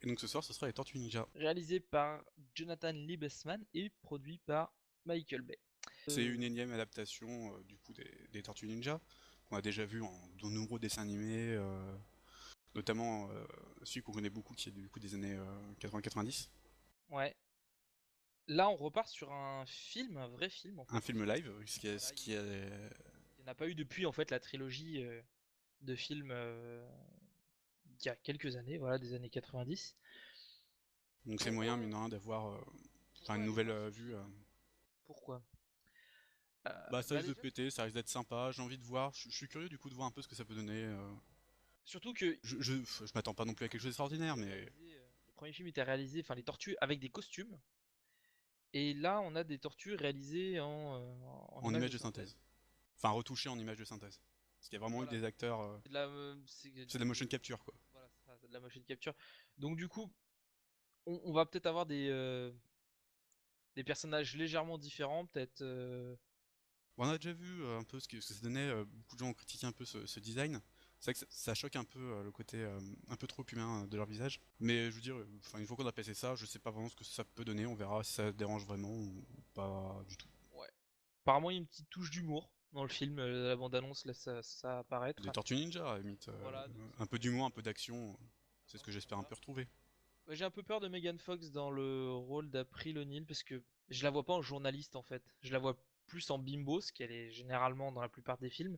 Et donc ce soir, ce sera les Tortues Ninja. Réalisé par Jonathan Liebesman et produit par Michael Bay. C'est une énième adaptation du coup des Tortues Ninja qu'on a déjà vu en de nombreux dessins animés, notamment celui qu'on connaît beaucoup qui est du coup des années 80-90. Ouais. Là, on repart sur un film, un vrai film en Un fait. film live, Voilà, il n'y en a pas eu depuis en fait la trilogie de films il y a quelques années, voilà, des années 90. donc c'est moyen, mine de rien, d'avoir Pourquoi une aller nouvelle voir ce film? vue. Pourquoi Bah ça Bah risque de déjà, péter, ça risque d'être sympa, j'ai envie de voir, je suis curieux du coup de voir un peu ce que ça peut donner. surtout que Je m'attends pas non plus à quelque chose d'extraordinaire, mais le premier film était réalisé, enfin les tortues avec des costumes, et là on a des tortues réalisées en en images de image de synthèse. synthèse. Enfin retouché en image de synthèse. Parce qu'il y a vraiment eu Voilà, des acteurs, c'est de la, c'est de la motion capture quoi. voilà, c'est de la motion capture. Donc du coup, on va peut-être avoir des personnages légèrement différents, peut-être. Bon, on a déjà vu un peu ce que ça donnait, beaucoup de gens ont critiqué un peu ce design. C'est vrai que ça choque un peu le côté un peu trop humain de leur visage. Mais je veux dire, une fois qu'on a passé ça, je sais pas vraiment ce que ça peut donner, on verra si ça dérange vraiment ou pas du tout. Ouais. Apparemment, il y a une petite touche d'humour dans le film. La bande-annonce laisse ça apparaître. Des Tortues Ninja, à la limite, Voilà, donc ça un peu peut être d'humour, un peu d'action, c'est ce non, que j'espère un sympa. peu retrouver. Ouais, j'ai un peu peur de Megan Fox dans le rôle d'April O'Neil parce que je la vois pas en journaliste en fait. Je la vois plus en bimbo, ce qu'elle est généralement dans la plupart des films.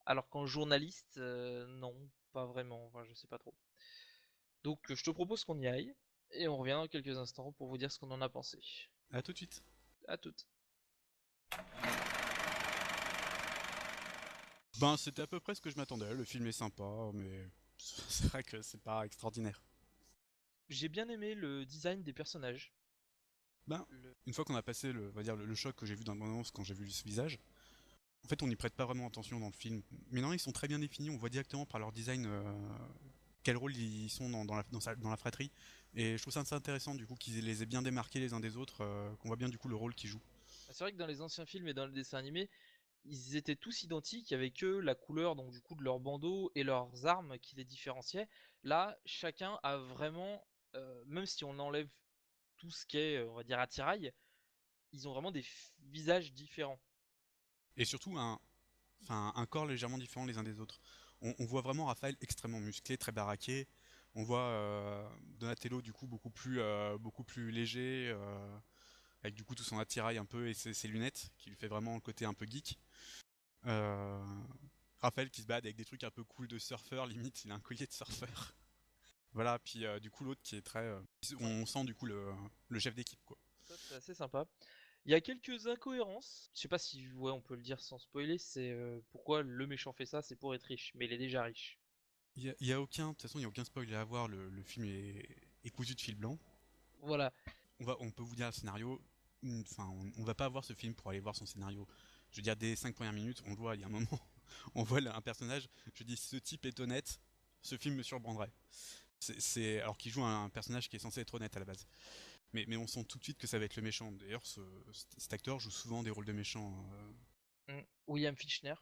Alors qu'en journaliste, non, pas vraiment. Enfin, je sais pas trop. Donc, je te propose qu'on y aille et on revient dans quelques instants pour vous dire ce qu'on en a pensé. À tout de suite. À toutes. Ben, c'était à peu près ce que je m'attendais. Le film est sympa, mais c'est vrai que c'est pas extraordinaire. J'ai bien aimé le design des personnages. Ben, Le... une fois qu'on a passé on va dire, le choc que j'ai vu dans le annonce quand j'ai vu ce visage, en fait, on n'y prête pas vraiment attention dans le film. Mais non, ils sont très bien définis. On voit directement par leur design quel rôle ils sont dans la fratrie. Et je trouve ça assez intéressant du coup qu'ils les aient bien démarqués les uns des autres, qu'on voit bien du coup le rôle qu'ils jouent. C'est vrai que dans les anciens films et dans le dessin animé, ils étaient tous identiques avec eux, la couleur donc du coup de leur bandeau et leurs armes qui les différenciaient. Là, chacun a vraiment, même si on enlève tout ce qui est, on va dire, attirail, ils ont vraiment des visages différents. Et surtout un corps légèrement différent les uns des autres. On voit vraiment Raphaël extrêmement musclé, très baraqué. On voit Donatello du coup beaucoup plus léger, avec du coup tout son attirail un peu et ses lunettes, qui lui fait vraiment le côté un peu geek. Euh, Raphaël qui se balade avec des trucs un peu cool de surfeur, limite il a un collier de surfeur. Voilà, puis du coup l'autre qui est très... Ouais, on sent du coup le chef d'équipe quoi. ça c'est assez sympa. Il y a quelques incohérences. Je sais pas si ouais, on peut le dire sans spoiler. C'est pourquoi le méchant fait ça, c'est pour être riche, mais il est déjà riche. Y a aucun, de toute façon il y a aucun spoil à avoir, le film est cousu de fil blanc. Voilà. On peut vous dire le scénario. Enfin, on va pas voir ce film pour aller voir son scénario. Je veux dire, dès 5 premières minutes, on le voit, il y a un moment, on voit un personnage, je dis, ce type est honnête, ce film me surprendrait. Alors qu'il joue un personnage qui est censé être honnête à la base. Mais on sent tout de suite que ça va être le méchant. D'ailleurs, cet acteur joue souvent des rôles de méchant. William Fichtner.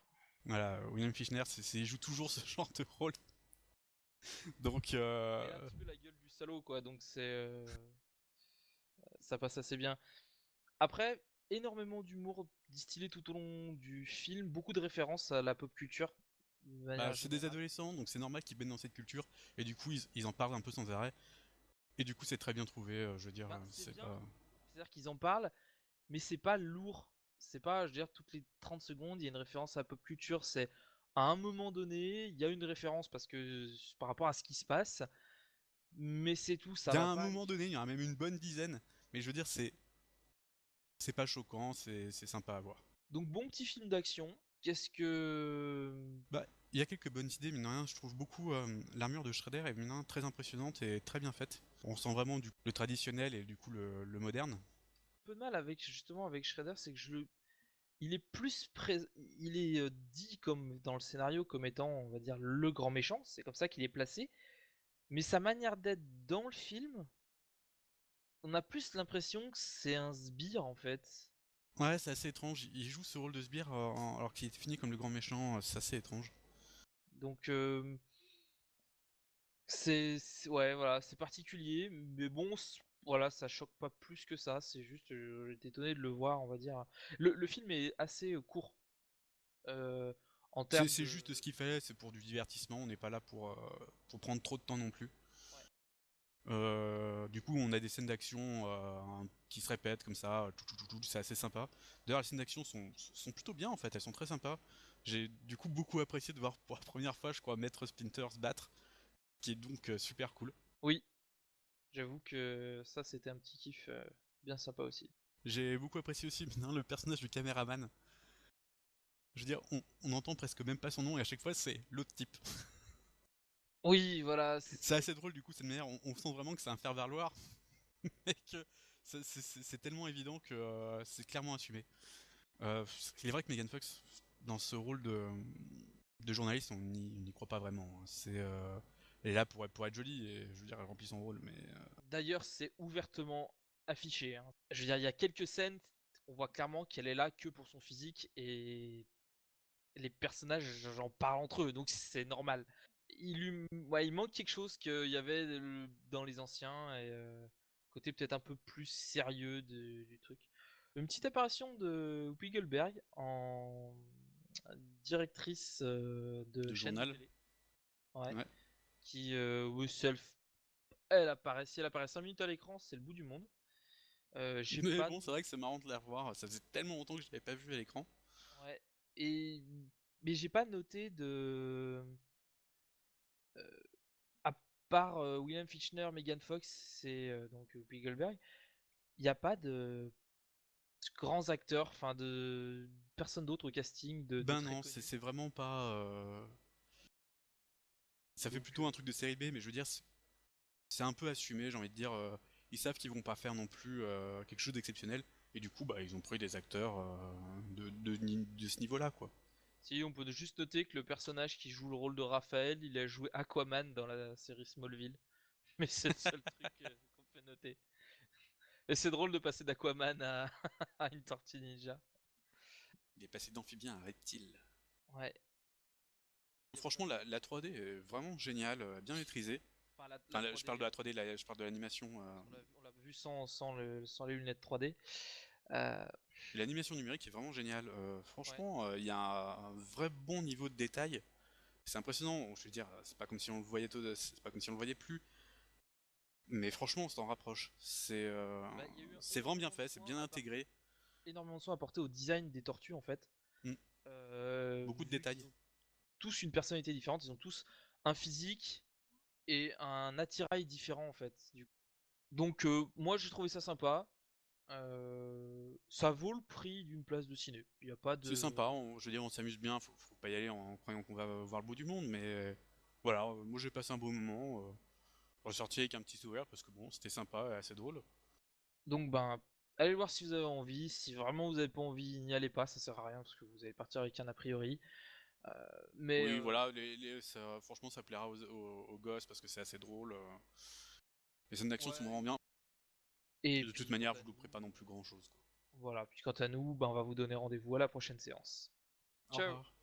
Voilà, William Fichtner, il joue toujours ce genre de rôle. Donc, Mais il a un petit peu la gueule du salaud, quoi. Donc ça passe assez bien. Après, énormément d'humour distillé tout au long du film, beaucoup de références à la pop culture de bah, manière c'est des générale. adolescents, donc c'est normal qu'ils baignent dans cette culture. Et du coup, ils en parlent un peu sans arrêt. Et du coup, c'est très bien trouvé, je veux dire, Ben, c'est c'est bien, pas. c'est-à-dire qu'ils en parlent, mais c'est pas lourd. C'est pas, je veux dire, toutes les 30 secondes, il y a une référence à la pop culture. C'est à un moment donné, il y a une référence parce que par rapport à ce qui se passe, mais c'est tout, ça Il y a va un pas aller moment donné, il y en chercher. a même une bonne dizaine, mais je veux dire, c'est pas choquant, c'est sympa à voir. Donc bon petit film d'action. Qu'est-ce que Bah, il y a quelques bonnes idées, mais rien, je trouve beaucoup l'armure de Shredder est mine de rien, très impressionnante et très bien faite. On sent vraiment le traditionnel et du coup le moderne. peu de mal avec justement avec Shredder, c'est que il est il est dit comme dans le scénario comme étant, on va dire, le grand méchant. C'est comme ça qu'il est placé. Mais sa manière d'être dans le film, on a plus l'impression que c'est un sbire en fait. Ouais, c'est assez étrange. Il joue ce rôle de sbire alors qu'il est fini comme le grand méchant, c'est assez étrange. Donc Ouais, voilà, c'est particulier, mais bon, voilà, ça choque pas plus que ça. C'est juste, j'étais étonné de le voir, on va dire. Le film est assez court euh, en termes C'est juste de. ce qu'il fallait, c'est pour du divertissement, on n'est pas là pour prendre trop de temps non plus. Ouais. Du coup, on a des scènes d'action qui se répètent comme ça, c'est assez sympa. D'ailleurs, les scènes d'action sont plutôt bien en fait, elles sont très sympas. J'ai du coup beaucoup apprécié de voir pour la première fois, je crois, Maître Splinter se battre, qui est donc super cool. Oui, j'avoue que ça, c'était un petit kiff bien sympa aussi. J'ai beaucoup apprécié aussi maintenant le personnage du caméraman. Je veux dire, on entend presque même pas son nom et à chaque fois c'est l'autre type. Oui, voilà, C'est assez drôle du coup cette manière, on sent vraiment que c'est un faire-valoir et que c'est tellement évident que c'est clairement assumé. Il est vrai que Megan Fox, dans ce rôle de journaliste, on n'y croit pas vraiment. Elle est là pour être jolie et je veux dire, elle remplit son rôle, mais D'ailleurs, c'est ouvertement affiché, hein. Je veux dire, il y a quelques scènes, on voit clairement qu'elle est là que pour son physique et les personnages j'en parlent entre eux, donc c'est normal. Ouais, il manque quelque chose qu'il y avait dans les anciens et côté peut-être un peu plus sérieux du truc. Une petite apparition de Whoopi Goldberg en directrice de de chaîne de journal. télé. Ouais. Ouais. Qui, oui, elle apparaît, si elle apparaît 5 minutes à l'écran, c'est le bout du monde. J'ai Mais pas bon, c'est de... vrai que c'est marrant de la revoir. Ça faisait tellement longtemps que je l'avais pas vu à l'écran. Ouais. Et... Mais j'ai pas noté de... À part William Fichtner, Megan Fox et donc Whoopi Goldberg, il n'y a pas de grands acteurs, enfin de personne d'autre au casting de Ben très non, connus. c'est vraiment pas. Ça fait Donc plutôt un truc de série B, mais je veux dire, c'est un peu assumé, j'ai envie de dire. Ils savent qu'ils vont pas faire non plus quelque chose d'exceptionnel. Et du coup, bah, ils ont pris des acteurs de ce niveau-là, quoi. si on peut juste noter que le personnage qui joue le rôle de Raphaël, il a joué Aquaman dans la série Smallville. Mais c'est le seul truc qu'on peut noter. Et c'est drôle de passer d'Aquaman à... à une tortue ninja. Il est passé d'amphibien à reptile. Ouais. Et voilà. Franchement, la 3D est vraiment géniale, bien maîtrisée. Enfin, la Enfin, je 3D, parle de la 3D, je parle de l'animation. on l'a vu sans les lunettes 3D. Euh, L'animation numérique est vraiment géniale. ouais. Franchement, il y a un vrai bon niveau de détail. C'est impressionnant. Je veux dire, c'est pas comme si on le voyait, c'est pas comme si on le voyait plus. Mais franchement, on s'en rapproche. Bah, il y a eu C'est vraiment bien fait, c'est bien intégré. énormément de soin apporté au design des tortues en fait. Mm. Beaucoup de Vu détails. qu'ils ont tous une personnalité différente, ils ont tous un physique et un attirail différent en fait. Donc moi j'ai trouvé ça sympa. Ça vaut le prix d'une place de ciné. Il n'y a pas C'est de... sympa, je veux dire, on s'amuse bien. Faut pas y aller en croyant qu'on va voir le bout du monde, mais voilà, moi j'ai passé un beau moment. Ressorti avec un petit sourire parce que bon, c'était sympa et assez drôle. Donc ben, allez voir si vous avez envie. Si vraiment vous n'avez pas envie, n'y allez pas, ça sert à rien parce que vous allez partir avec un a priori. Euh, mais Oui, voilà, franchement, ça plaira aux gosses parce que c'est assez drôle. Les scènes d'action sont ouais. vraiment bien. Et De toute puis quant manière, à vous louperez nous, pas non plus grand chose, quoi. voilà. Puis quant à nous, ben on va vous donner rendez-vous à la prochaine séance. Au Ciao. revoir.